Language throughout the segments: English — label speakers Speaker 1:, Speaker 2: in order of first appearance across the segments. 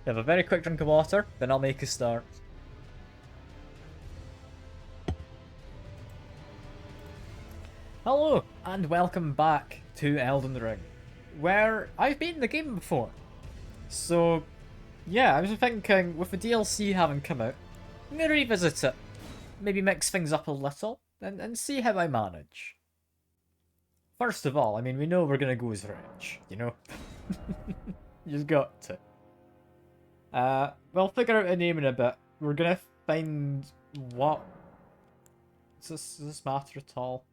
Speaker 1: Have a very quick drink of water, then I'll make a start. Hello, and welcome back to Elden-ring, where I've beaten the game before. So, yeah, I was thinking, with the DLC having come out, I'm going to revisit it. Maybe mix things up a little, and see how I manage. First of all, I mean, we know we're going to go as Rich, you know? You just got to. We'll figure out a name in a bit. We're going to find what... Does this matter at all?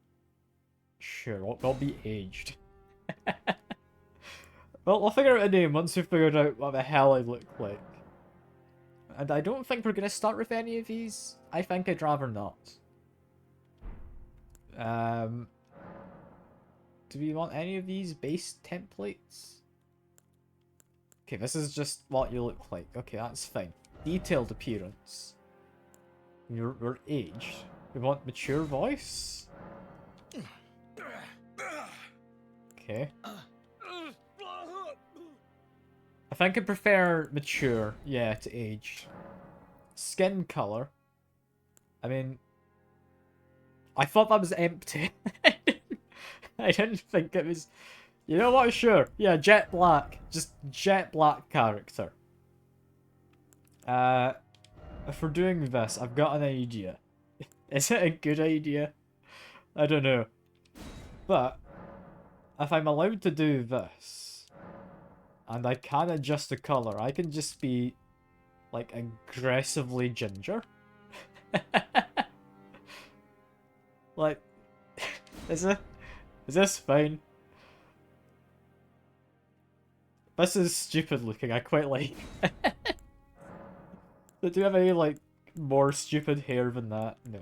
Speaker 1: Sure, we'll be aged. Well, we'll figure out a name once we've figured out what the hell I look like. And I don't think we're going to start with any of these. I think I'd rather not. Do we want any of these base templates? Okay, this is just what you look like. Okay, that's fine. Detailed appearance. We're aged. We want mature voice? Okay. I think I prefer mature, yeah, to aged. Skin color. I mean, I thought that was empty. I didn't think it was... You know what? Sure. Yeah, jet black. Just jet black character. If we're doing this, I've got an idea. Is it a good idea? I don't know. But, if I'm allowed to do this, and I can adjust the color, I can just be, like, aggressively ginger. Like, is this fine? This is stupid looking, I quite like. Do you have any, like, more stupid hair than that? No.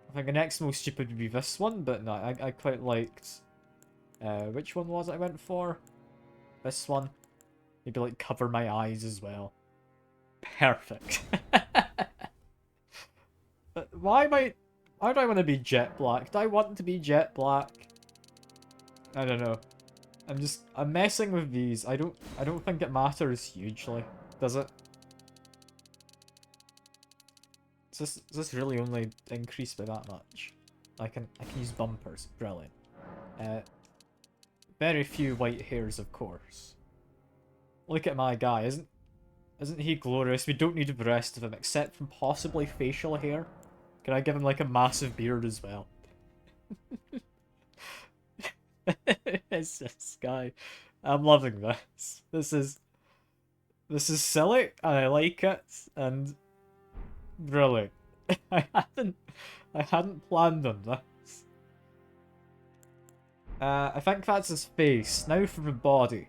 Speaker 1: I think the next most stupid would be this one, but no, I quite liked... which one was it I went for? This one. Maybe, like, cover my eyes as well. Perfect. But why do I want to be jet black? Do I want to be jet black? I don't know. I'm messing with these. I don't think it matters hugely, does it? Does this really only increase by that much? I can use bumpers. Brilliant. Very few white hairs, of course. Look at my guy, isn't he glorious? We don't need the rest of him, except from possibly facial hair. Can I give him like a massive beard as well? It's this guy. I'm loving this. This is silly, and I like it, and brilliant. I hadn't planned on this. I think that's his face. Now for the body.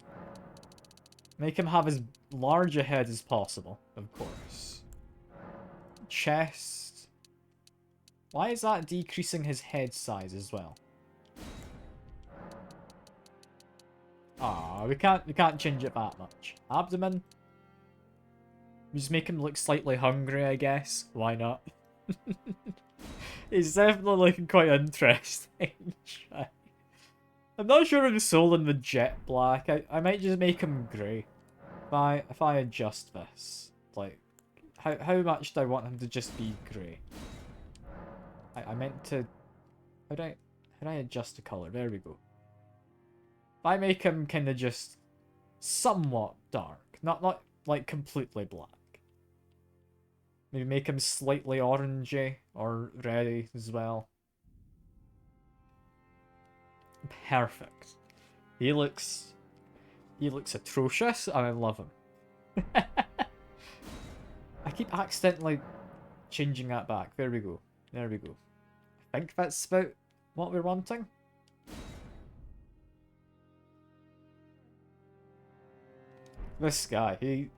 Speaker 1: Make him have as large a head as possible, of course. Chest. Why is that decreasing his head size as well? Ah, we can't change it that much. Abdomen. We just make him look slightly hungry, I guess. Why not? He's definitely looking quite interesting. I'm not sure if I'm sold on the jet black. I might just make him grey. If I adjust this, like, how much do I want him to just be grey? I meant to. How do I adjust the color? There we go. If I make him kind of just somewhat dark, not like completely black. Maybe make him slightly orangey or reddy as well. Perfect. He looks atrocious, and I love him. I keep accidentally changing that back. There we go. There we go. I think that's about what we're wanting. This guy,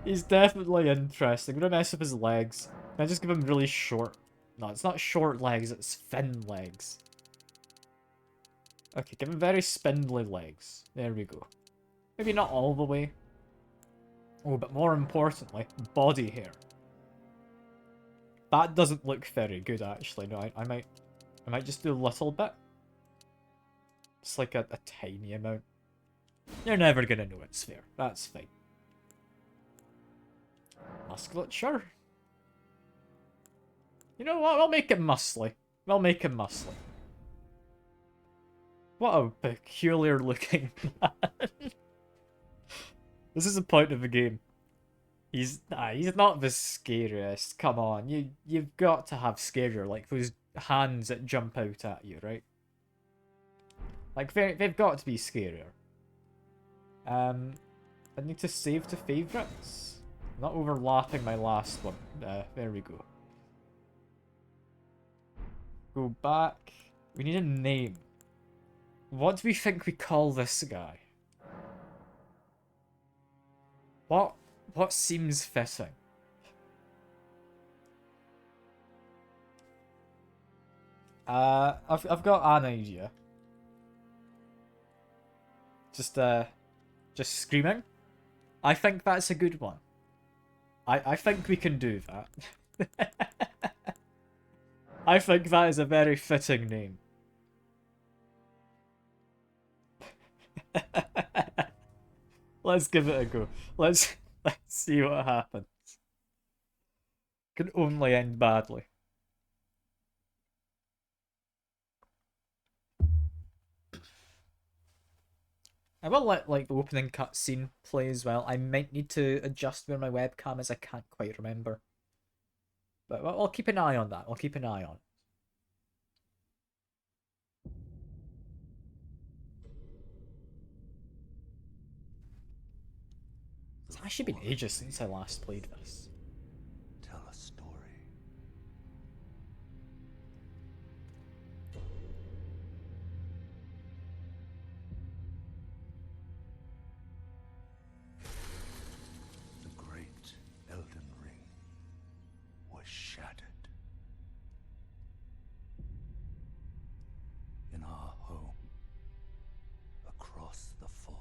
Speaker 1: he's definitely interesting. I'm gonna mess up his legs. Can I just give him really short... No, it's not short legs, it's thin legs. Okay, give him very spindly legs. There we go. Maybe not all the way. Oh, but more importantly, body hair. That doesn't look very good, actually. No, I might just do a little bit. Just like a tiny amount. You're never gonna know it's fair. That's fine. Musculature? You know what? We'll make it muscly. We'll make him muscly. What a peculiar looking man. This is the point of the game. He's not the scariest. Come on, you've got to have scarier, like those hands that jump out at you, right? Like they've got to be scarier. I need to save to favorites. I'm not overlapping my last one. There we go. Go back. We need a name. What do we think we call this guy? What seems fitting? I've got an idea. Just screaming. I think that's a good one. I think we can do that. I think that is a very fitting name. Let's give it a go. Let's see what happens. Can only end badly. I will let like the opening cutscene play as well. I might need to adjust where my webcam is. I can't quite remember. But I'll keep an eye on that. I'll keep an eye on it. It's actually been ages since I last played this.
Speaker 2: Tell a story. The great Elden-ring was shattered. In our home, across the fog,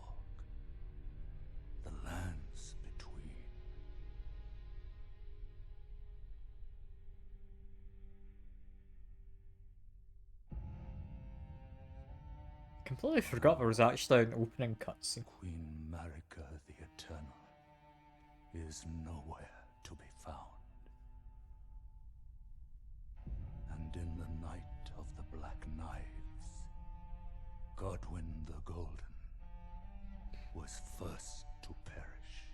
Speaker 2: the lands between.
Speaker 1: Completely forgot there was actually an opening cutscene.
Speaker 2: Queen Marika the Eternal is nowhere to be found. And in the night of the Black Knives, Godwyn the Golden was first to perish.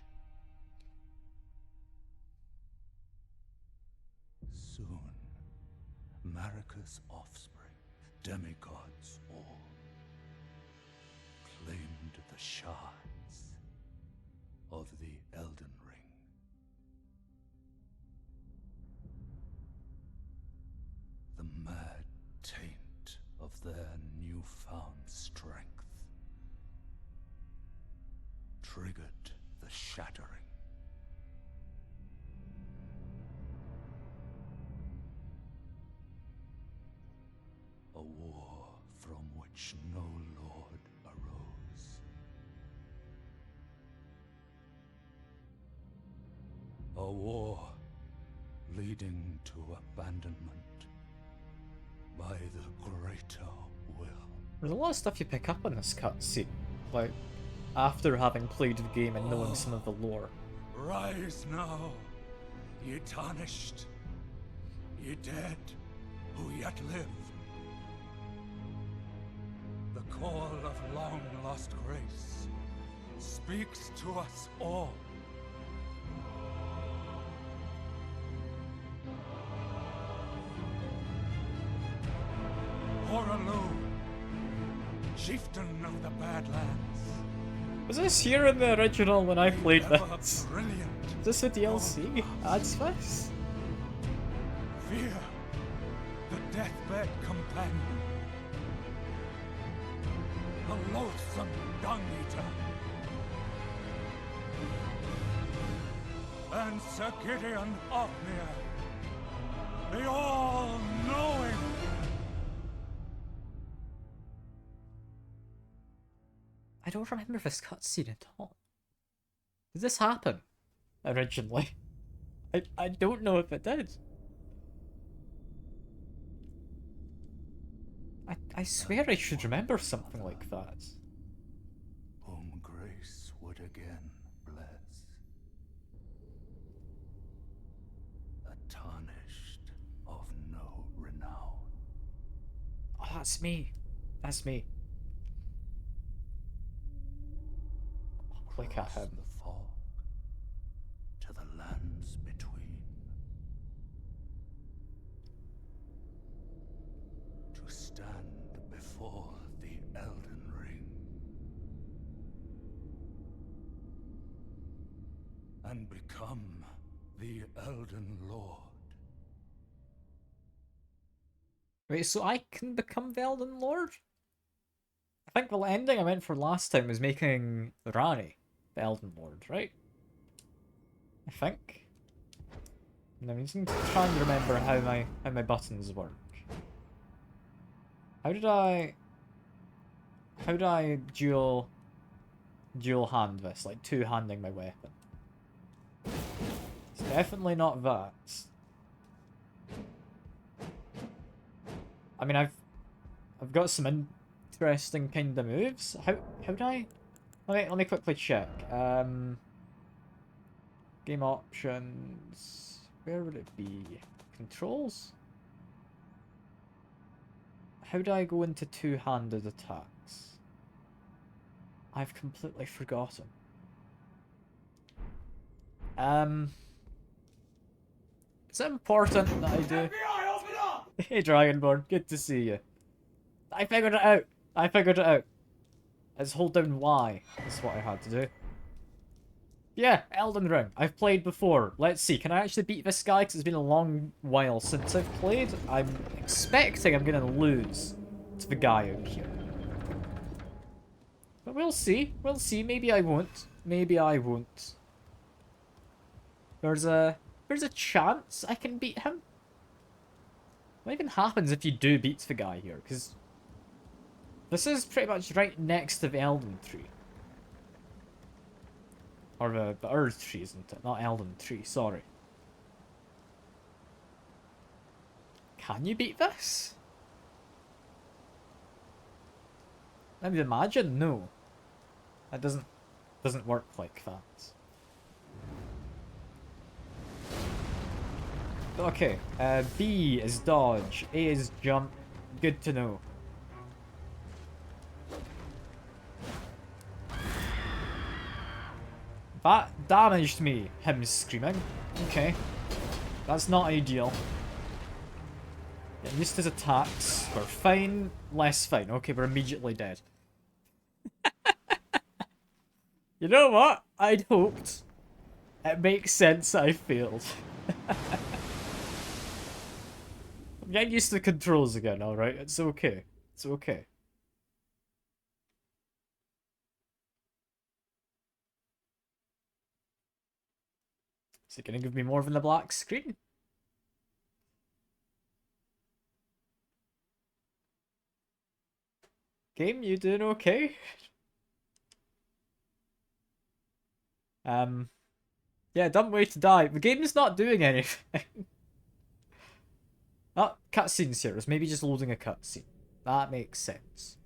Speaker 2: Soon, Marika's offspring, demigods all, claimed the shards of the Elden Ring. The mad taint of their newfound strength triggered the shattering. A war from which no lord arose. A war leading to abandonment by the greater will.
Speaker 1: There's a lot of stuff you pick up on this cutscene, like after having played the game and knowing some of the lore.
Speaker 2: Rise now, ye tarnished, ye dead who yet live. The call of long-lost grace speaks to us all. Horalu, chieftain of the Badlands.
Speaker 1: Was this here in the original when I played this?
Speaker 2: Brilliant.
Speaker 1: Is this a DLC? Adds this?
Speaker 2: Fear, the deathbed companion. The loathsome dung-eater. And Sir Gideon Ofnir, the all-knowing.
Speaker 1: I don't remember this cutscene at all. Did this happen originally? I don't know if it did. I swear I should remember something like that.
Speaker 2: Whom
Speaker 1: That's me. That's me. Click at
Speaker 2: Across
Speaker 1: him.
Speaker 2: the fog to the lands between, to stand before the Elden-ring and become the Elden Lord.
Speaker 1: Wait, so I can become the Elden Lord? I think the ending I went for last time was making Rani the Elden Lord, right? I think. And I'm just trying to remember how my buttons work. How did I dual hand this, like two-handing my weapon? It's definitely not that. I mean, I've got some interesting kind of moves. How do I? Let me quickly check. Game options. Where would it be? Controls? How do I go into two-handed attacks? I've completely forgotten. Is it important that I do?
Speaker 3: FBI, open up!
Speaker 1: Hey, Dragonborn, good to see you. I figured it out. I figured it out. Let's hold down Y. That's what I had to do. Yeah, Elden Ring. I've played before. Let's see. Can I actually beat this guy? Because it's been a long while since I've played. I'm expecting I'm going to lose to the guy out here. But we'll see. We'll see. Maybe I won't. Maybe I won't. There's a chance I can beat him. What even happens if you do beat the guy here? Because this is pretty much right next to the Elden tree. Or the Earth tree, isn't it? Not Elden tree, sorry. Can you beat this? I would imagine no. That doesn't work like that. Okay, B is dodge, A is jump. Good to know. That damaged me, him screaming. Okay. That's not ideal. Getting used to his attacks. We're fine, less fine. Okay, we're immediately dead. You know what? I'd hoped. It makes sense I failed. I'm getting used to the controls again, alright? It's okay. It's okay. Is it gonna give me more than the black screen? Game, you doing okay? Yeah, dumb way to die. The game's not doing anything. Oh, cutscenes here. It's maybe just loading a cutscene. That makes sense.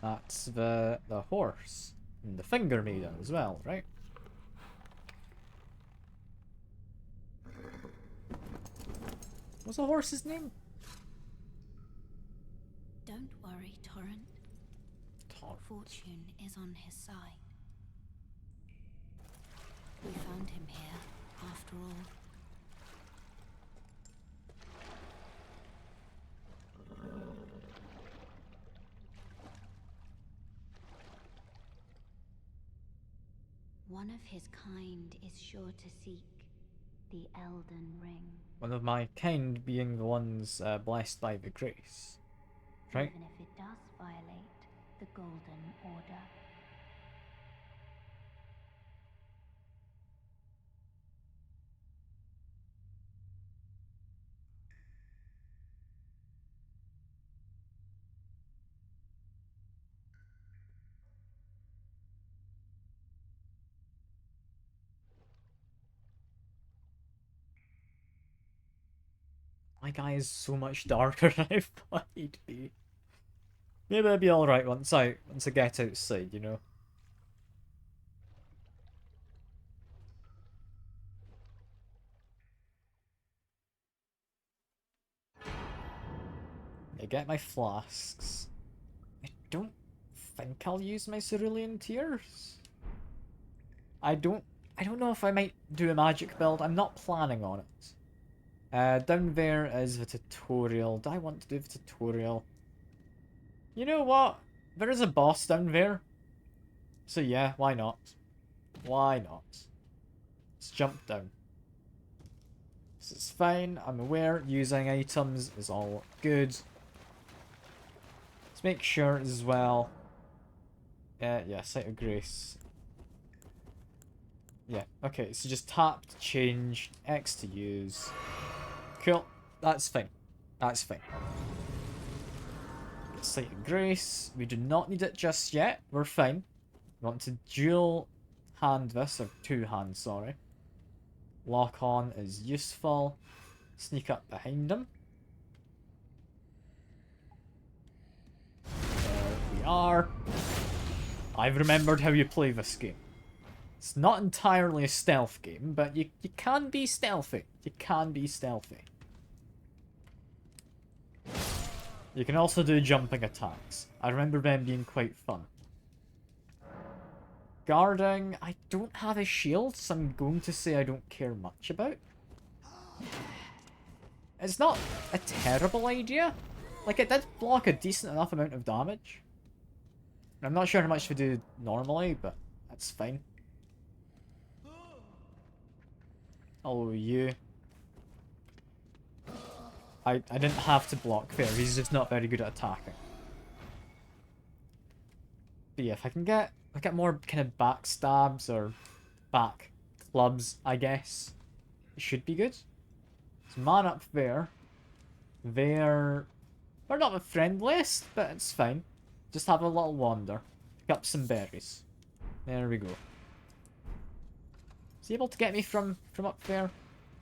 Speaker 1: That's the horse. And the finger maiden as well, right? What's the horse's name?
Speaker 4: Don't worry, Torrent. Fortune is on his side. We found him here, after all. One of his kind is sure to seek the Elden Ring.
Speaker 1: One of my kind being the ones blessed by the grace. Right?
Speaker 4: Even if it does violate the Golden Order.
Speaker 1: my guy is so much darker than I thought he'd be. Maybe I'll be alright once I get outside, you know. I get my flasks. I don't think I'll use my cerulean tears. I don't know if I might do a magic build. I'm not planning on it. Down there is the tutorial. Do I want to do the tutorial? You know what? There is a boss down there. So yeah, why not? Why not? Let's jump down. This is fine. I'm aware using items is all good. Let's make sure as well. Yeah, Site of Grace. Yeah, okay, so just tap to change, X to use. Cool, that's fine. That's fine. Site of Grace. We do not need it just yet. We're fine. We want to dual hand this, or two hands, sorry. Lock on is useful. Sneak up behind him. There we are. I've remembered how you play this game. It's not entirely a stealth game, but you can be stealthy. You can be stealthy. You can also do jumping attacks. I remember them being quite fun. Guarding, I don't have a shield, so I'm going to say I don't care much about. It's not a terrible idea. Like, it did block a decent enough amount of damage. I'm not sure how much we do normally, but that's fine. Oh, you. I didn't have to block there. He's just not very good at attacking. But yeah, if I can get more kind of backstabs or back clubs, I guess, it should be good. There's man up there. They're not the friendliest, but it's fine. Just have a little wander. Pick up some berries. There we go. Is he able to get me from up there?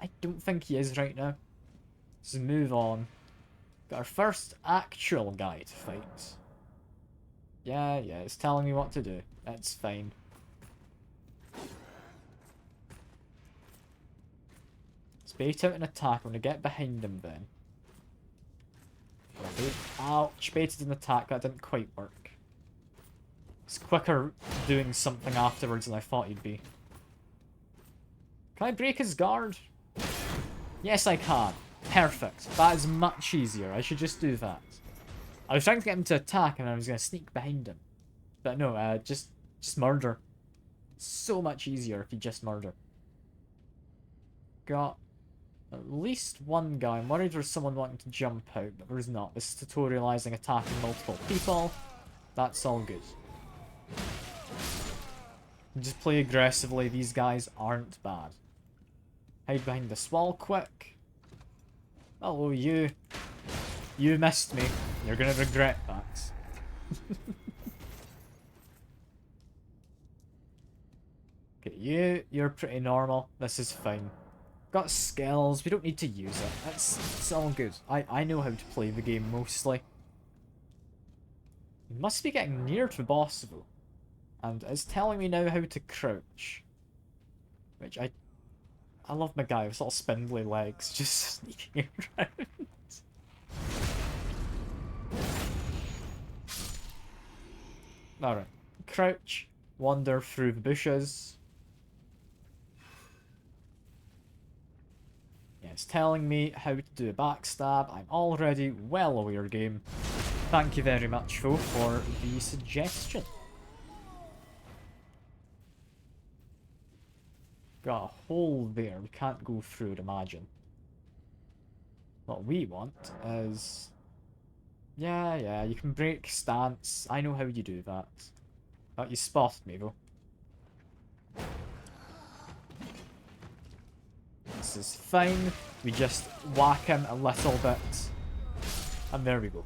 Speaker 1: I don't think he is right now. Let's move on. Got our first actual guy to fight. Yeah, it's telling me what to do. That's fine. Let's bait out an attack. I'm going to get behind him then. Ouch, baited an attack. That didn't quite work. It's quicker doing something afterwards than I thought he'd be. Can I break his guard? Yes, I can. Perfect. That is much easier. I should just do that. I was trying to get him to attack and I was going to sneak behind him. But no, just murder. So much easier if you just murder. Got at least one guy. I'm worried there's someone wanting to jump out, but there's not. This is tutorializing attacking multiple people. That's all good. Just play aggressively. These guys aren't bad. Hide behind this wall quick. Oh, you. You missed me. You're gonna regret that. Okay, you're pretty normal. This is fine. Got skills. We don't need to use it. It's all good. I know how to play the game mostly. We must be getting near to the boss though. And it's telling me now how to crouch. Which I love my guy with little spindly legs just sneaking around. Alright. Crouch. Wander through the bushes. Yeah, it's telling me how to do a backstab. I'm already well aware, game. Thank you very much, though, for the suggestion. Got a hole there. We can't go through it, imagine. What we want is... Yeah, you can break stance. I know how you do that. Oh, you spotted me, though. This is fine. We just whack him a little bit. And there we go.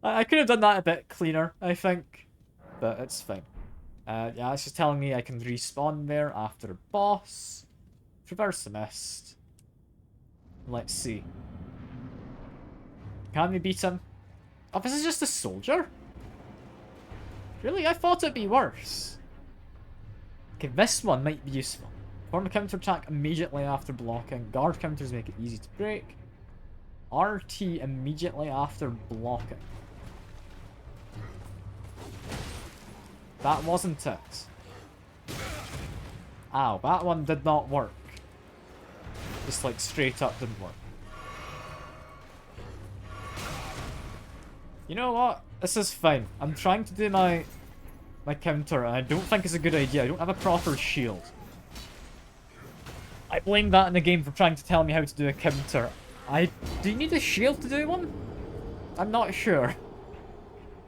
Speaker 1: I could have done that a bit cleaner, I think. But it's fine. Yeah, it's just telling me I can respawn there after a boss. Traverse the mist. Let's see. Can we beat him? Oh, this is just a soldier? Really? I thought it'd be worse. Okay, this one might be useful. Perform a counter-attack immediately after blocking. Guard counters make it easy to break. RT immediately after blocking. That wasn't it. Ow, that one did not work. Just like straight up didn't work. You know what? This is fine. I'm trying to do my counter and I don't think it's a good idea. I don't have a proper shield. I blame that in the game for trying to tell me how to do a counter. Do you need a shield to do one? I'm not sure.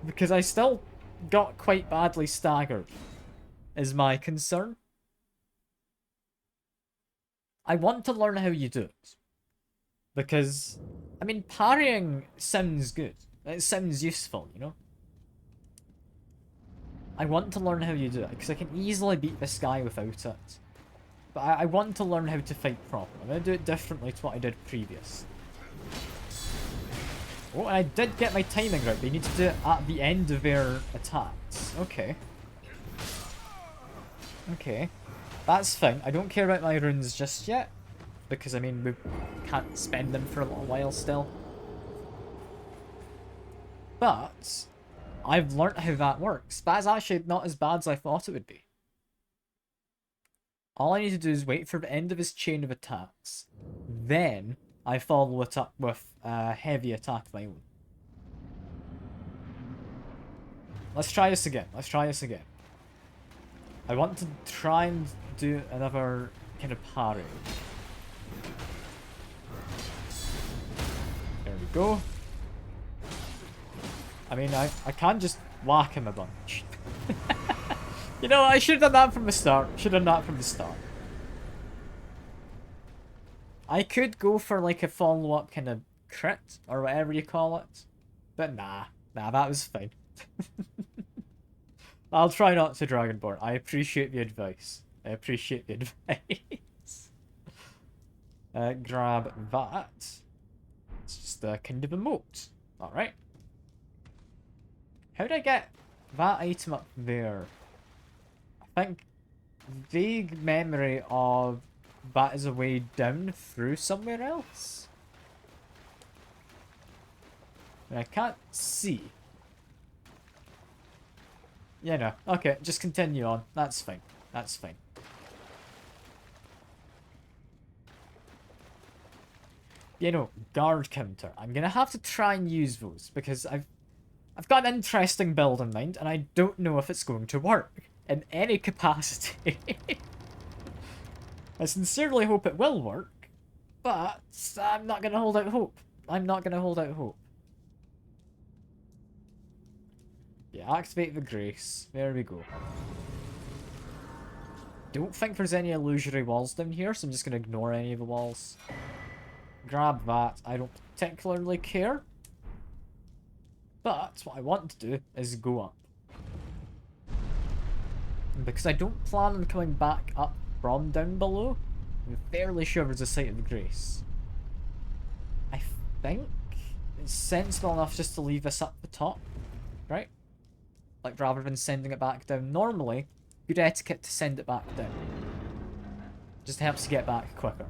Speaker 1: Because I still got quite badly staggered, is my concern. I want to learn how you do it. Because, I mean, parrying sounds good. It sounds useful, you know? I want to learn how you do it, because I can easily beat this guy without it. But I want to learn how to fight properly. I'm going to do it differently to what I did previous. Oh, and I did get my timing right, but you need to do it at the end of their attacks. Okay. Okay. That's fine. I don't care about my runes just yet. Because, I mean, we can't spend them for a little while still. But I've learnt how that works. That's actually not as bad as I thought it would be. All I need to do is wait for the end of his chain of attacks. Then I follow it up with a heavy attack of my own. Let's try this again. Let's try this again. I want to try and do another kind of parry. There we go. I mean, I can't just whack him a bunch. You know, I should have done that from the start. Should have done that from the start. I could go for like a follow-up kind of crit, or whatever you call it. But nah. Nah, that was fine. I'll try not to Dragonborn. I appreciate the advice. I appreciate the advice. Grab that. It's just a kind of emote. Alright. How did I get that item up there? I think vague memory of that is a way down through somewhere else. And I can't see. Yeah, no. Okay, just continue on. That's fine. That's fine. You know, guard counter. I'm gonna have to try and use those because I've got an interesting build in mind and I don't know if it's going to work in any capacity. I sincerely hope it will work, but I'm not gonna hold out hope. I'm not gonna hold out hope. Yeah, activate the grace. There we go. Don't think there's any illusory walls down here, so I'm just gonna ignore any of the walls. Grab that. I don't particularly care. But what I want to do is go up. Because I don't plan on coming back up from down below, I'm fairly sure there's a site of grace. I think it's sensible enough just to leave this up the top, right? Like, rather than sending it back down. Normally, good etiquette to send it back down. Just helps to get back quicker.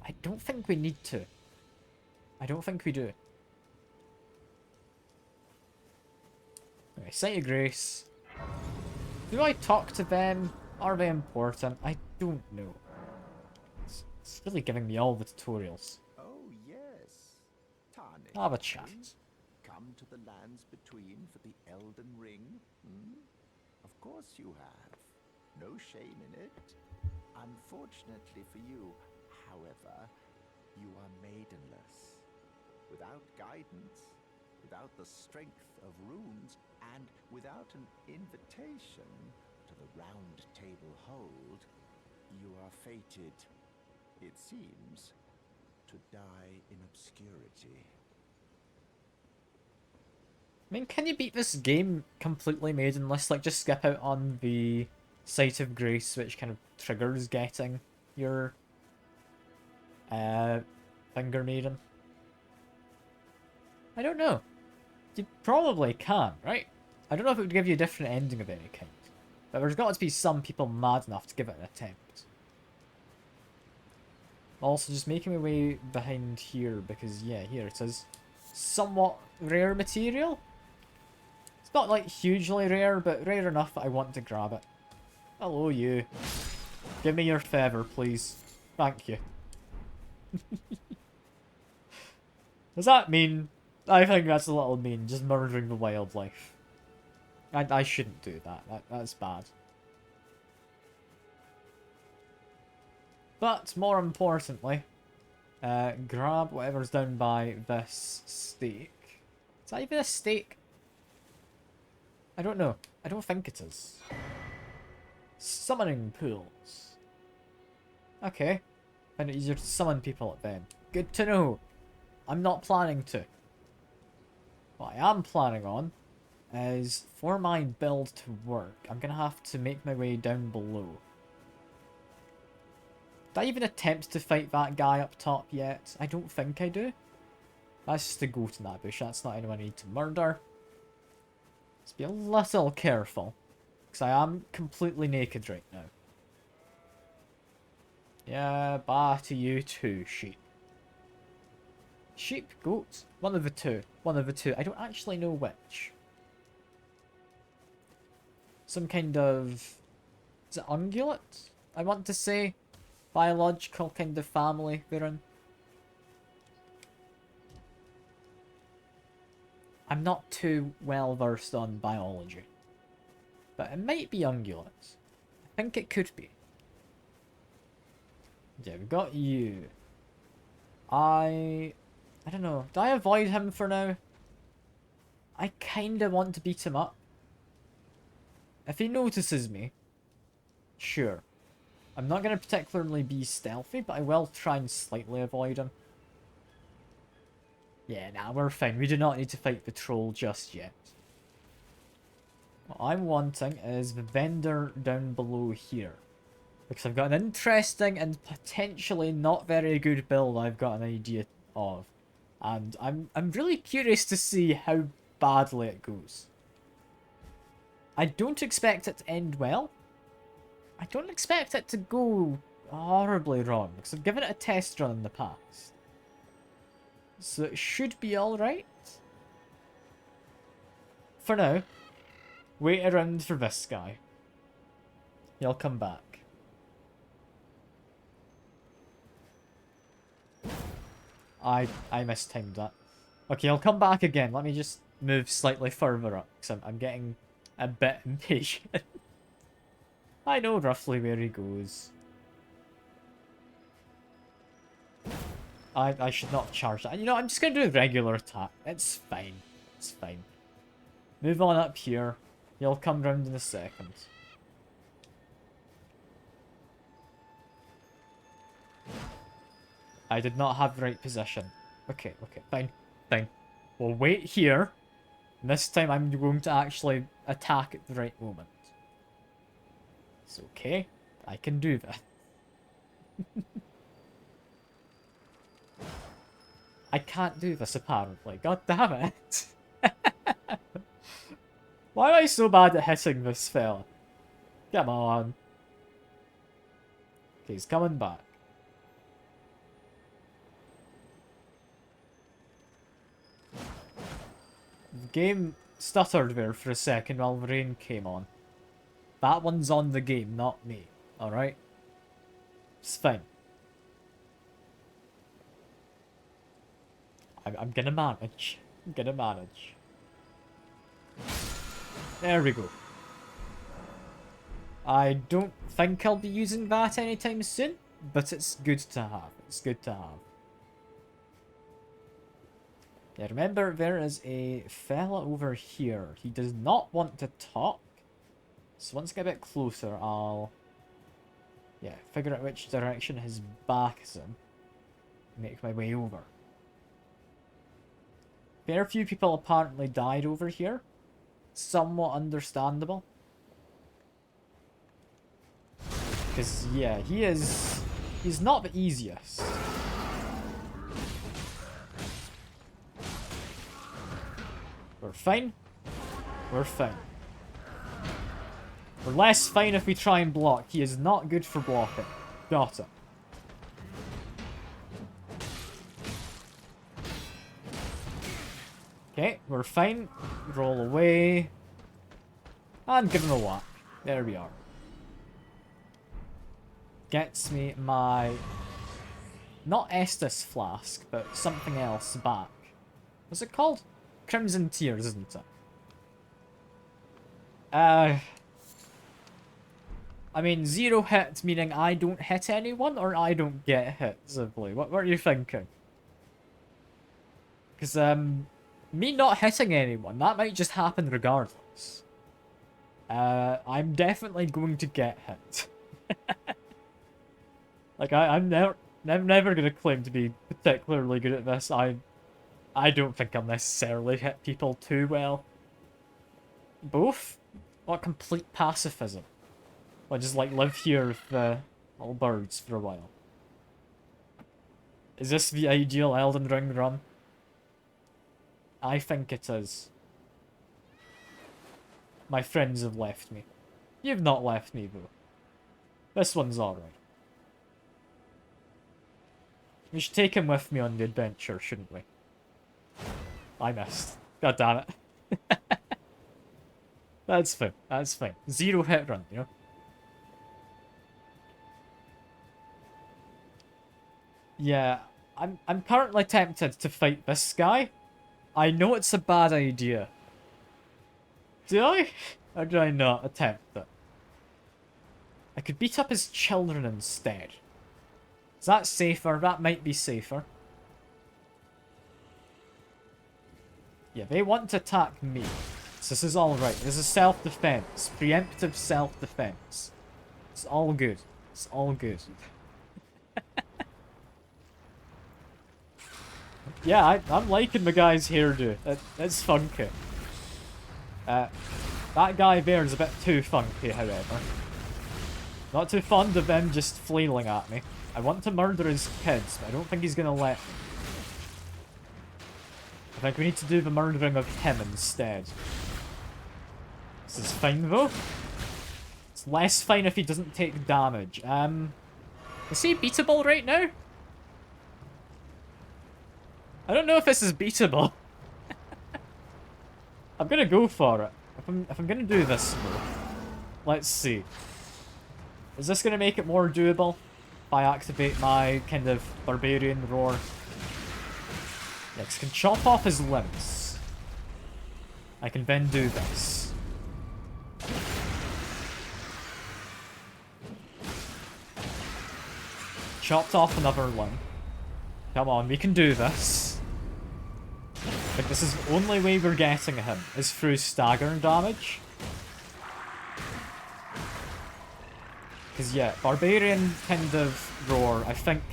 Speaker 1: I don't think we need to. I don't think we do. Okay, Site of Grace. Do I talk to them? Are they important? I don't know. It's really giving me all the tutorials.
Speaker 3: Oh, yes. Tarnish.
Speaker 1: I'll have a chat.
Speaker 3: Come to the lands between for the Elden-ring? Hmm? Of course you have. No shame in it. Unfortunately for you, however, you are maidenless. Without guidance, without the strength of runes, and without an invitation to the Round Table Hold, you are fated, it seems, to die in obscurity.
Speaker 1: I mean, can you beat this game completely maidenless? Like, just skip out on the Site of Grace, which kind of triggers getting your Finger maiden. I don't know. You probably can, right? I don't know if it would give you a different ending of any kind. But there's got to be some people mad enough to give it an attempt. Also, just making my way behind here because, yeah, here it is. Somewhat rare material. It's not, like, hugely rare, but rare enough that I want to grab it. Hello, you. Give me your feather, please. Thank you. Does that mean... I think that's a little mean, just murdering the wildlife. I shouldn't do that. That's bad. But, more importantly, grab whatever's down by this stake. Is that even a stake? I don't know. I don't think it is. Summoning pools. Okay. Find it easier to summon people at them. Good to know. I'm not planning to. What I am planning on is, for my build to work, I'm going to have to make my way down below. Did I even attempt to fight that guy up top yet? I don't think I do. That's just a goat in that bush. That's not anyone I need to murder. Let's be a little careful. Because I am completely naked right now. Yeah, bye to you too, sheep. Sheep? Goats? One of the two. One of the two. I don't actually know which. Some kind of... Is it ungulate? I want to say. Biological kind of family they're in. I'm not too well versed on biology. But it might be ungulates. I think it could be. Yeah, we've got you. I don't know. Do I avoid him for now? I kinda want to beat him up. If he notices me, sure. I'm not gonna particularly be stealthy, but I will try and slightly avoid him. Yeah, nah, we're fine. We do not need to fight the troll just yet. What I'm wanting is the vendor down below here. Because I've got an interesting and potentially not very good build I've got an idea of. And I'm really curious to see how badly it goes. I don't expect it to end well. I don't expect it to go horribly wrong, because I've given it a test run in the past. So it should be alright. For now, wait around for this guy. He'll come back. I mistimed that. Okay, I'll come back again. Let me just move slightly further up, because I'm getting a bit impatient. I know roughly where he goes. I should not charge that. You know, I'm just going to do a regular attack. It's fine. It's fine. Move on up here. He'll come round in a second. I did not have the right position. Okay, fine, fine. We'll wait here. And this time I'm going to actually attack at the right moment. It's okay. I can do that. I can't do this apparently. God damn it. Why am I so bad at hitting this fella? Come on. Okay, he's coming back. The game stuttered there for a second while the rain came on. That one's on the game, not me. Alright? It's fine. I'm gonna manage. I'm gonna manage. There we go. I don't think I'll be using that anytime soon, but it's good to have. It's good to have. Yeah, remember, there is a fella over here. He does not want to talk. So once I get a bit closer, I'll... yeah, figure out which direction his back is in. Make my way over. Fair few people apparently died over here. Somewhat understandable. Because, yeah, he's not the easiest. We're fine. We're fine. We're less fine if we try and block. He is not good for blocking. Got it. Okay, we're fine. Roll away. And give him a whack. There we are. Gets me my... not Estus flask, but something else back. What's it called? Crimson Tears, isn't it? I mean, 0 hit meaning I don't hit anyone, or I don't get hit, simply? What are you thinking? Because, me not hitting anyone, that might just happen regardless. I'm definitely going to get hit. Like, I'm never gonna claim to be particularly good at this. I don't think I'll necessarily hit people too well. Both? What complete pacifism. I'll just, like, live here with the little birds for a while. Is this the ideal Elden Ring run? I think it is. My friends have left me. You've not left me, though. This one's alright. We should take him with me on the adventure, shouldn't we? I missed. God damn it. That's fine. That's fine. 0 hit run, you know? Yeah, I'm currently tempted to fight this guy. I know it's a bad idea. Do I? Or do I not attempt it? I could beat up his children instead. Is that safer? That might be safer. Yeah, they want to attack me. So this is alright. This is self-defense. Preemptive self-defense. It's all good. It's all good. Yeah, I'm liking the guy's hairdo. It's funky. That guy there is a bit too funky, however. Not too fond of them just flailing at me. I want to murder his kids, but I don't think he's gonna let me. I think we need to do the murdering of him instead. This is fine, though. It's less fine if he doesn't take damage. Is he beatable right now? I don't know if this is beatable. I'm gonna go for it. If I'm gonna do this, though. Let's see. Is this gonna make it more doable? If I activate my kind of barbarian roar. Next, can chop off his limbs. I can then do this. Chopped off another limb. Come on, we can do this. Like, this is the only way we're getting him, is through stagger damage. Because, yeah, barbarian kind of roar, I think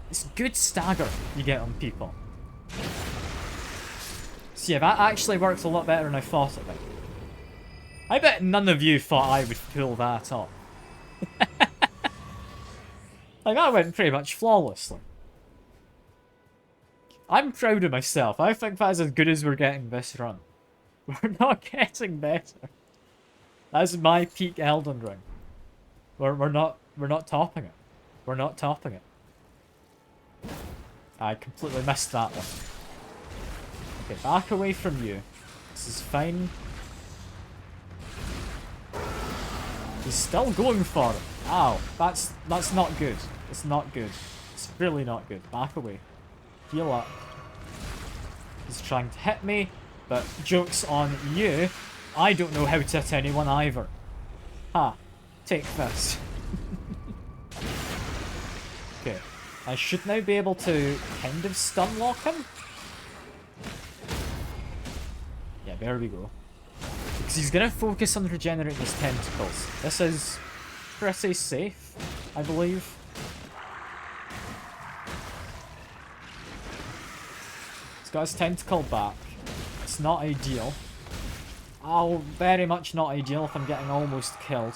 Speaker 1: it's good stagger you get on people. So yeah, that actually works a lot better than I thought it would. I bet none of you thought I would pull that off. Like, that went pretty much flawlessly. I'm proud of myself. I think that's as good as we're getting this run. We're not getting better. That's my peak Elden Ring. We're not topping it. We're not topping it. I completely missed that one. Okay, back away from you. This is fine. He's still going for it. Ow, that's not good. It's not good. It's really not good. Back away. Heal up. He's trying to hit me, but joke's on you. I don't know how to hit anyone either. Ha. Take this. Okay. I should now be able to kind of stun lock him. Yeah, there we go. Because he's going to focus on regenerating his tentacles. This is pretty safe, I believe. He's got his tentacle back. It's not ideal. Oh, very much not ideal if I'm getting almost killed.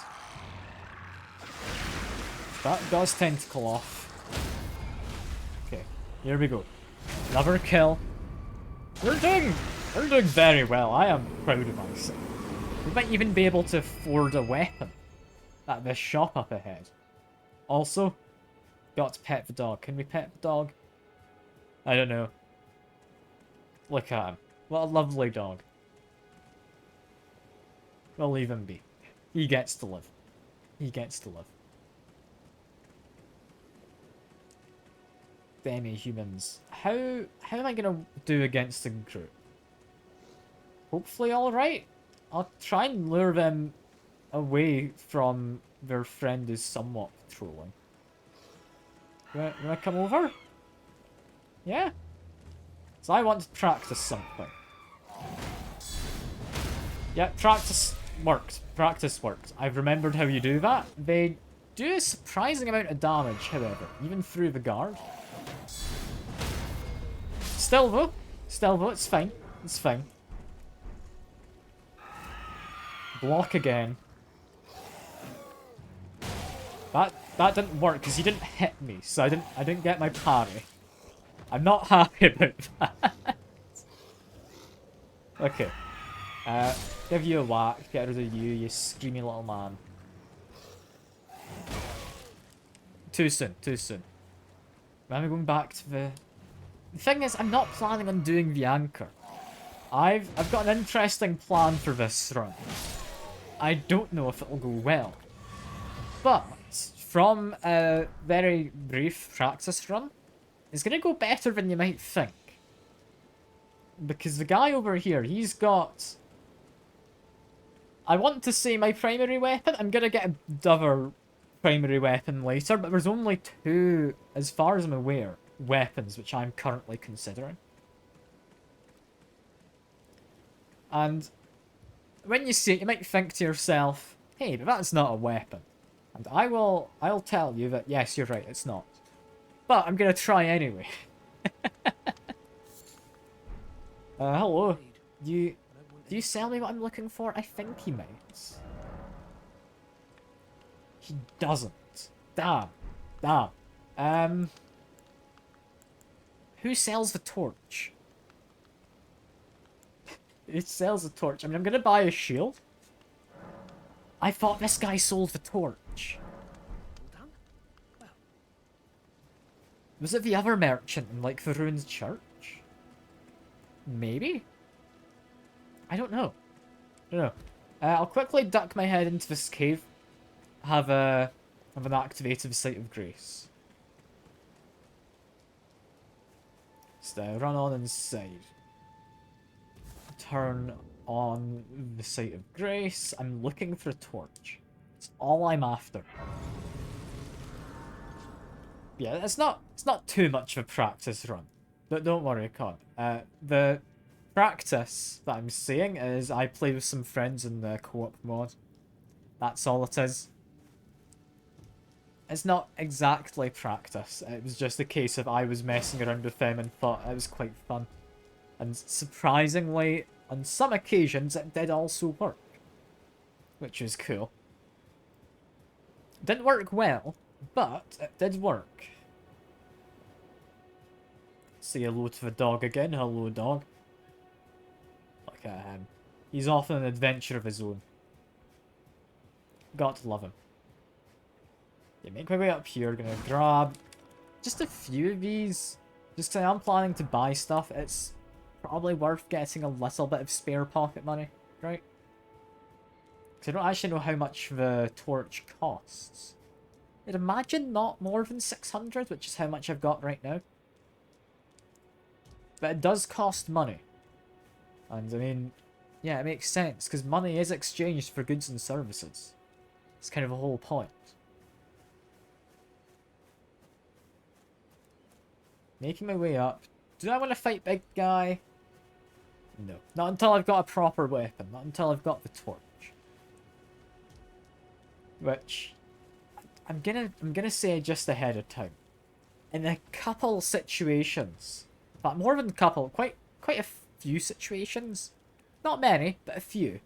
Speaker 1: That got his tentacle off. Okay, here we go. Another kill. We're doing We're doing very well. I am proud of myself. We might even be able to afford a weapon at this shop up ahead. Also, got to pet the dog. Can we pet the dog? I don't know. Look at him. What a lovely dog. We'll leave him be. He gets to live. He gets to live. Demi-humans. How am I gonna do against the group? Hopefully alright. I'll try and lure them away from their friend is somewhat patrolling. You wanna come over? Yeah? So I want to practice something. Yeah, practice works. Practice works. I've remembered how you do that. They do a surprising amount of damage, however, even through the guard. Still though, it's fine. It's fine. Block again. That didn't work because he didn't hit me, so I didn't get my parry. I'm not happy about that. Okay. Give you a whack, get rid of you screamy little man. Too soon, too soon. I'm going back to the... The thing is, I'm not planning on doing the anchor. I've got an interesting plan for this run. I don't know if it'll go well. But, from a very brief practice run, it's going to go better than you might think. Because the guy over here, he's got... I want to say my primary weapon. I'm going to get another primary weapon later, but there's only two, as far as I'm aware, weapons which I'm currently considering. And when you see it, you might think to yourself, hey, but that's not a weapon. And I'll tell you that, yes, you're right, it's not. But I'm going to try anyway. Hello. Do you sell me what I'm looking for? I think he might. He doesn't. Damn. Damn. Who sells the torch? Who sells the torch? I mean, I'm gonna buy a shield. I thought this guy sold the torch. Was it the other merchant in, like, the ruined church? Maybe? I don't know. I'll quickly duck my head into this cave. Have an activated Sight of Grace. So run on inside. Turn on the Sight of Grace. I'm looking for a torch. It's all I'm after. Yeah, it's not too much of a practice run. But don't worry, Con. The practice that I'm seeing is I play with some friends in the co-op mod. That's all it is. It's not exactly practice. It was just a case of I was messing around with them and thought it was quite fun. And surprisingly, on some occasions, it did also work. Which is cool. Didn't work well, but it did work. Say hello to the dog again. Hello, dog. Look at him. He's off on an adventure of his own. Got to love him. Yeah, make my way up here. Gonna grab just a few of these. Just because I am planning to buy stuff, it's probably worth getting a little bit of spare pocket money, right? Because I don't actually know how much the torch costs. I'd imagine not more than 600, which is how much I've got right now. But it does cost money. And I mean, yeah, it makes sense, because money is exchanged for goods and services. It's kind of the whole point. Making my way up. Do I want to fight big guy? No. Not until I've got a proper weapon. Not until I've got the torch. Which I'm gonna say just ahead of time. In a couple situations, but more than a couple, quite a few situations. Not many, but a few.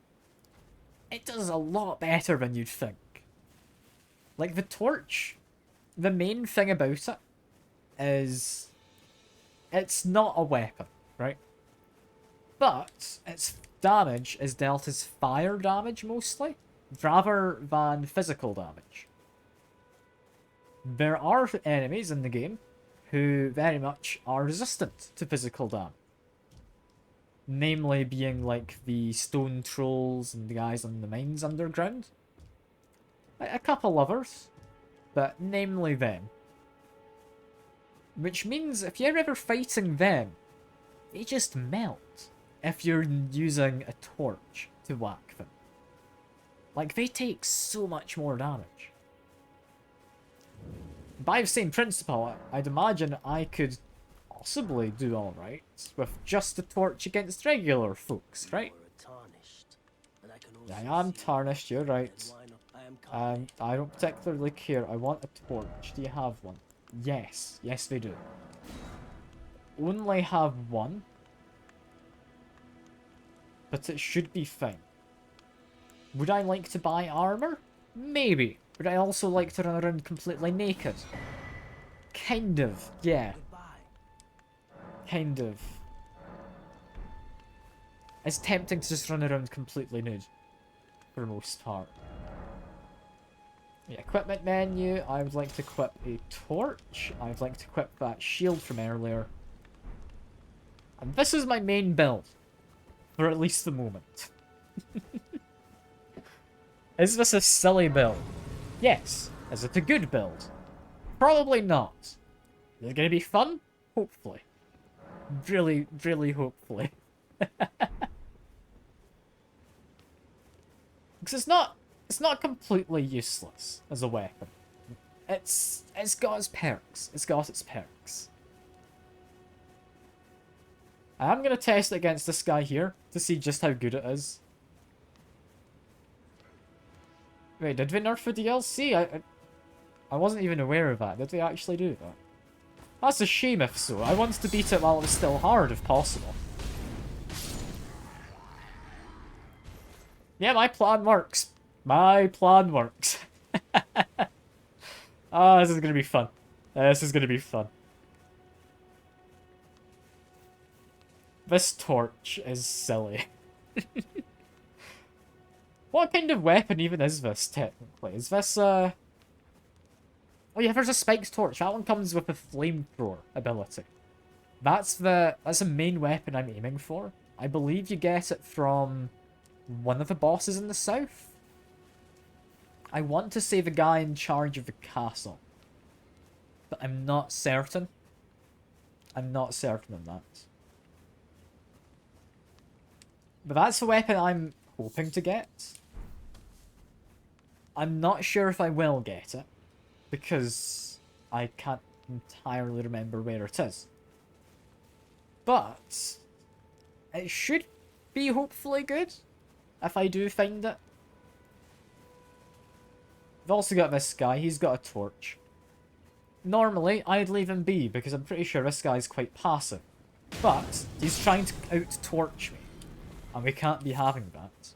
Speaker 1: It does a lot better than you'd think. Like the torch, the main thing about it is it's not a weapon, right? But its damage is dealt as fire damage mostly, rather than physical damage. There are enemies in the game who very much are resistant to physical damage. Namely being like the stone trolls and the guys in the mines underground. A couple others, but namely them. Which means if you're ever fighting them, they just melt if you're using a torch to whack them. Like, they take so much more damage. By the same principle, I'd imagine I could possibly do alright with just a torch against regular folks, right? I am tarnished, you're right. And I don't particularly care. I want a torch. Do you have one? Yes. Yes, they do. Only have one. But it should be fine. Would I like to buy armor? Maybe. Would I also like to run around completely naked? Kind of, yeah. Kind of. It's tempting to just run around completely nude. For the most part. Yeah, equipment menu. I would like to equip a torch. I would like to equip that shield from earlier. And this is my main build. For at least the moment. Is this a silly build? Yes. Is it a good build? Probably not. Is it going to be fun? Hopefully. Really, really hopefully. Because it's not completely useless as a weapon. It's got its perks. It's got its perks. I'm going to test it against this guy here to see just how good it is. Wait, did we nerf the DLC? I wasn't even aware of that. Did we actually do that? That's a shame if so. I wanted to beat it while it was still hard if possible. Yeah, my plan works. My plan works. Ah, this is going to be fun. This is going to be fun. This torch is silly. What kind of weapon even is this, technically? Is this, Oh yeah, there's a spiked torch. That one comes with a flamethrower ability. That's the main weapon I'm aiming for. I believe you get it from one of the bosses in the south. I want to say the guy in charge of the castle. But I'm not certain. I'm not certain of that. But that's the weapon I'm hoping to get. I'm not sure if I will get it. Because I can't entirely remember where it is. But it should be hopefully good if I do find it. We've also got this guy. He's got a torch. Normally, I'd leave him be because I'm pretty sure this guy's quite passive. But he's trying to out-torch me. And we can't be having that.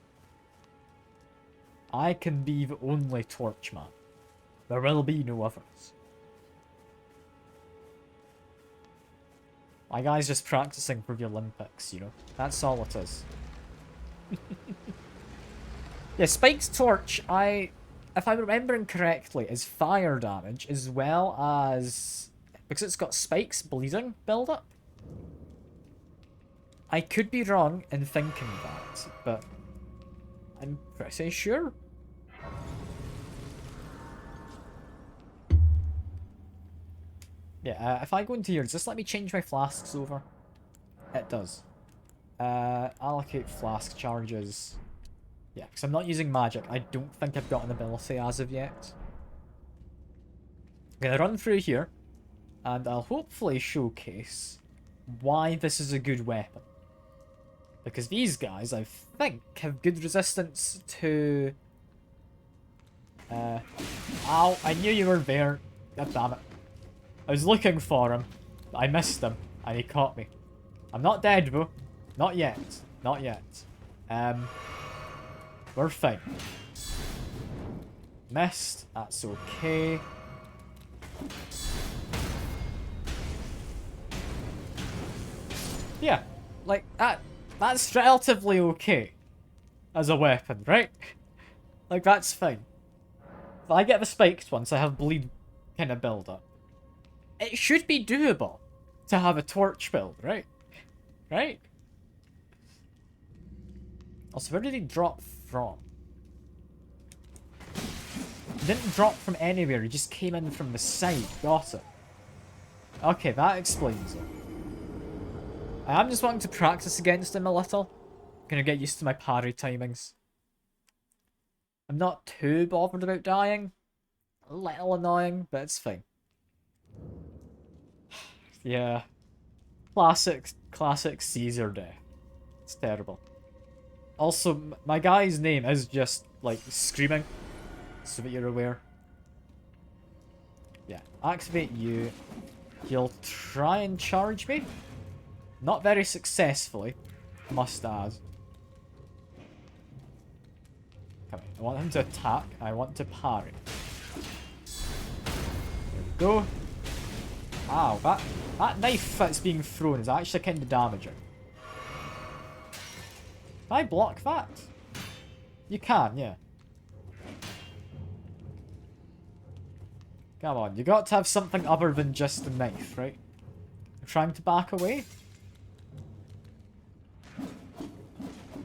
Speaker 1: I can be the only torch man. There will be no others. My guy's just practicing for the Olympics, you know. That's all it is. Yeah, Spike's torch, if I'm remembering correctly, is fire damage as well as... Because it's got spikes, bleeding build-up. I could be wrong in thinking that, but I'm pretty sure. Yeah, if I go into here, does this let me change my flasks over? It does. Allocate flask charges. Yeah, because I'm not using magic. I don't think I've got an ability as of yet. I'm going to run through here, and I'll hopefully showcase why this is a good weapon. Because these guys, I think, have good resistance to... Ow, I knew you were there. God damn it. I was looking for him, but I missed him, and he caught me. I'm not dead, bro. Not yet. Not yet. We're fine. Missed. That's okay. Yeah. Like, That's relatively okay as a weapon, right? Like, that's fine. If I get the spiked ones, I have bleed kind of build up. It should be doable to have a torch build, right? Right? Also, where did he drop from? He didn't drop from anywhere, he just came in from the side. Got it. Okay, that explains it. I am just wanting to practice against him a little. Gonna get used to my parry timings. I'm not too bothered about dying. A little annoying, but it's fine. Yeah. Classic Caesar death. It's terrible. Also, my guy's name is just, like, screaming. So that you're aware. Yeah. Activate you. He'll try and charge me. Not very successfully. Must add. Come on. I want him to attack. I want to parry. There we go. Ow, that knife that's being thrown is actually kind of damaging. Can I block that? You can, yeah. Come on, you got to have something other than just a knife, right? I'm trying to back away.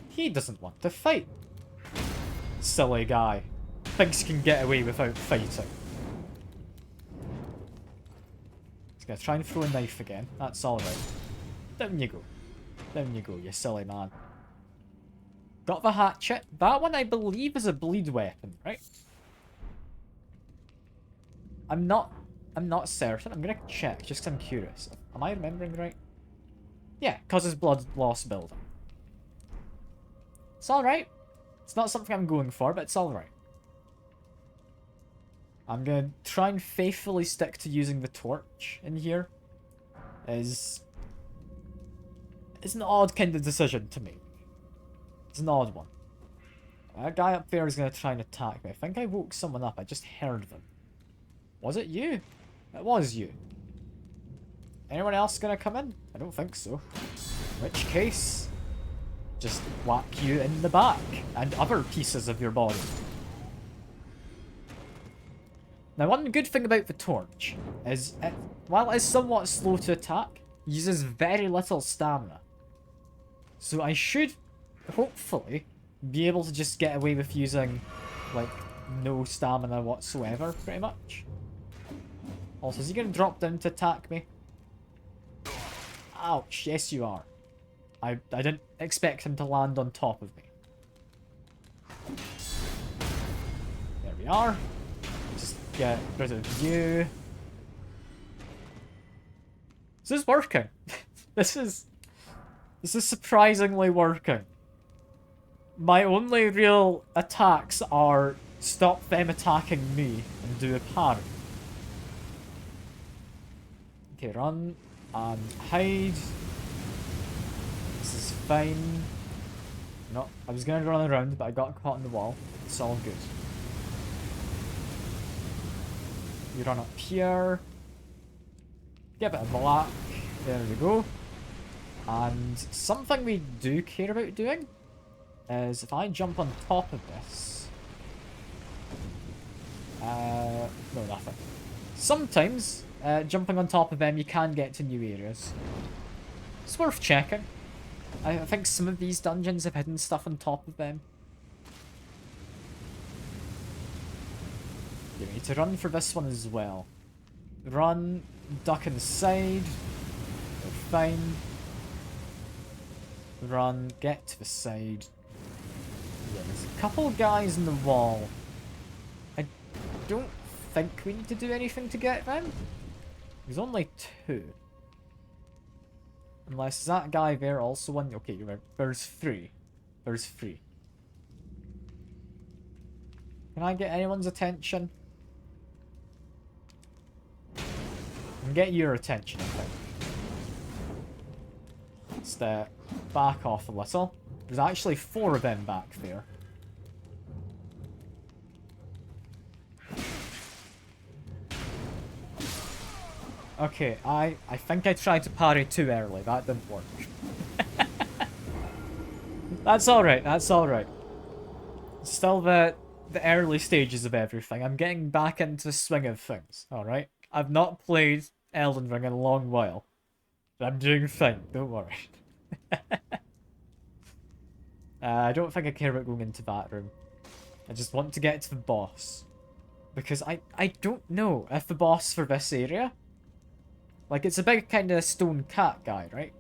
Speaker 1: He doesn't want to fight. Silly guy. Thinks he can get away without fighting. He's gonna try and throw a knife again. That's alright. Down you go. Down you go, you silly man. Got the hatchet. That one I believe is a bleed weapon, right? I'm not certain. I'm gonna check just 'cause I'm curious. Am I remembering right? Yeah, causes blood loss buildup. It's alright. It's not something I'm going for, but it's alright. I'm gonna try and faithfully stick to using the torch in here. It's an odd kind of decision to make. It's an odd one. That guy up there is gonna try and attack me. I think I woke someone up. I just heard them. Was it you? It was you. Anyone else gonna come in? I don't think so. In which case, just whack you in the back and other pieces of your body. Now, one good thing about the torch is, while it is somewhat slow to attack, it uses very little stamina. So I should, hopefully, be able to just get away with using, like, no stamina whatsoever, pretty much. Also, is he going to drop down to attack me? Ouch, yes you are. I didn't expect him to land on top of me. There we are. Just get rid of you. This is working. This is surprisingly working. My only real attacks are stop them attacking me and do a parry. Okay, run and hide. This is fine. No, I was going to run around, but I got caught in the wall. It's all good. You run up here. Get a bit of black. There we go. And something we do care about doing is if I jump on top of this. No, nothing. Sometimes, jumping on top of them, you can get to new areas. It's worth checking. I think some of these dungeons have hidden stuff on top of them. You need to run for this one as well. Run, duck inside. You're fine. Run, get to the side. Yeah, there's a couple guys in the wall. I don't think we need to do anything to get them. There's only two. Unless, is that guy there also one? Okay, you're right. There's three. There's three. Can I get anyone's attention? I can get your attention, I think. Let's back off a little. There's actually 4 of them back there. Okay, I think I tried to parry too early. That didn't work. That's alright, that's alright. Still the early stages of everything. I'm getting back into the swing of things, alright? I've not played Elden Ring in a long while. But I'm doing fine, don't worry. I don't think I care about going into that room. I just want to get to the boss. Because I don't know if the boss for this area... Like, it's a big kind of stone cat guy, right?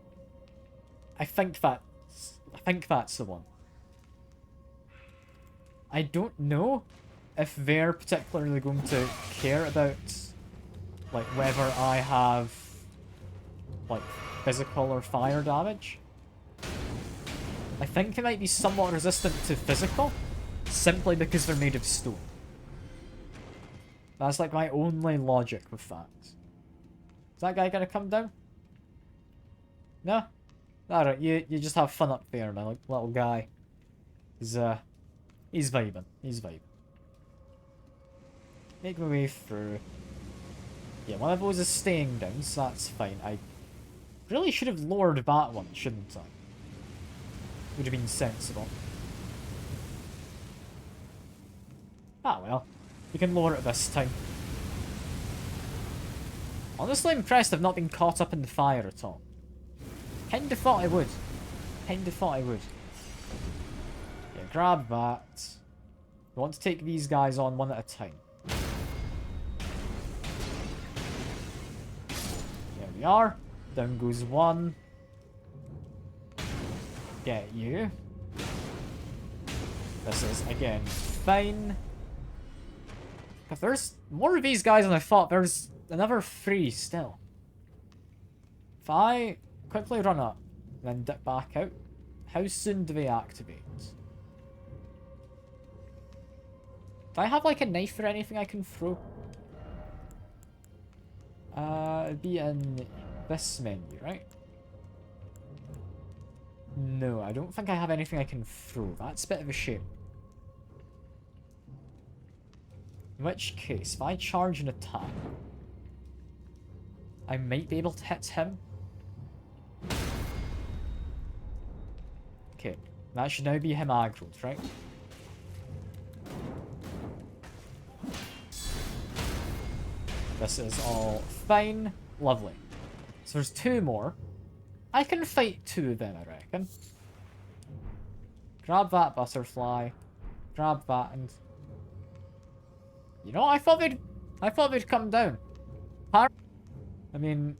Speaker 1: I think that's the one. I don't know if they're particularly going to care about, like, whether I have, like, physical or fire damage. I think they might be somewhat resistant to physical, simply because they're made of stone. That's, like, my only logic with that. Is that guy gonna come down? No? Alright, you just have fun up there, my little guy. He's vibing. He's vibing. Make my way through. Yeah, one of those is staying down, so that's fine. I really should have lowered that one, shouldn't I? Would have been sensible. Ah well. We can lower it this time. Honestly, I'm impressed I've not been caught up in the fire at all. Kinda thought I would. Kinda thought I would. Yeah, grab that. We want to take these guys on one at a time. There we are. Down goes one. Get you. This is, again, fine. If there's more of these guys than I thought, there's another 3 still. If I quickly run up, then dip back out, how soon do they activate? Do I have like a knife or anything I can throw? It'd be in this menu, right? No, I don't think I have anything I can throw. That's a bit of a shame. In which case, if I charge an attack, I might be able to hit him. Okay, that should now be him aggroed, right? This is all fine. Lovely. So there's 2 more. I can fight 2 of them, I reckon. Grab that butterfly. Grab that and... You know, I thought they'd come down. I mean,